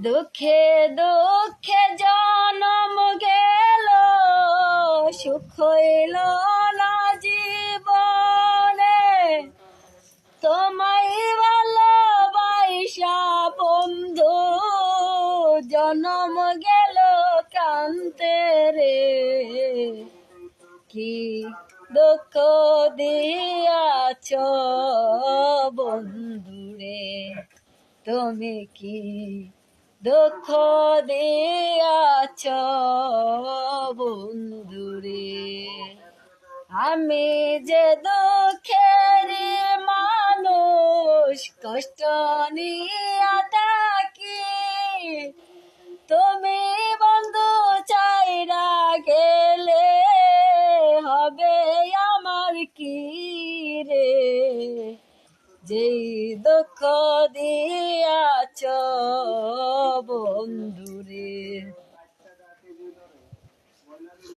দুঃখে দুঃখে জনম গেল, সুখ হইল না জীবনে। তোমায় ভালোবাসা বন্ধু, জনম গেল কান্তে রে। কি দুঃখ দিয়াছ বন্ধুরে, তুমি কি দুঃখ দিয়াছ বন্ধুরে। আমি যে দুঃখের মানুষ, কষ্ট নিয়া থাকি, তুমি বন্ধু চাইরা গেলে হবে আমার কি রে। যেই দুঃখ দিয়াছ